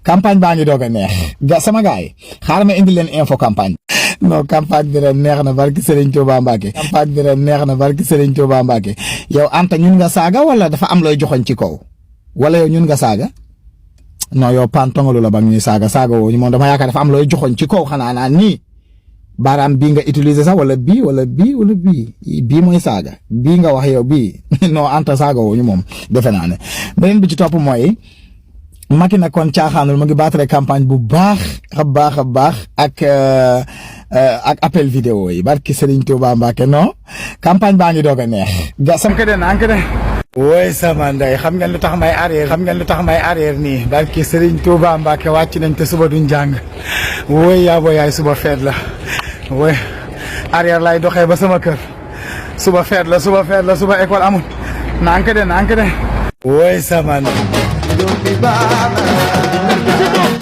campagne baa ngi doog a neex sama gars yi xaaral ma indi leen info campagne non campagne bi ren neex na barki Serigne Touba Mbacke campagne bi ren neex na barki Serigne Touba Mbacke yow Anta ñun nga saaga wala dafa am looy joxoñ ci kaw wala yow ñun nga saaga non yow pantongalu la ba ñuy saaga woo ñu moom dama yaakaar dafa am looy joxoñ ci kaw xanaa naan nii baaraam bii nga utiliser sax wala bii mooy saaga bii nga wax yow bii non Anta saaga woo ñu moom defe naa ne beneen bi ci topp mooy Macky nag kon caaxaanul mu ngi battre campagne bu baax a baax ak appel vidéo yi barki Serigne Touba Mbacke non campagne baa ngi doog a neex sam ke den anke de woy sama ndey xam ngeen lu tax may arrière nii barki Serigne Touba Mbacke wàcc nañ te suba duñ jàng woy yaa boo yaay suba feet la woy arrière lay doxee ba sama kër suba feet la suba école amul na anke de woy sama ndey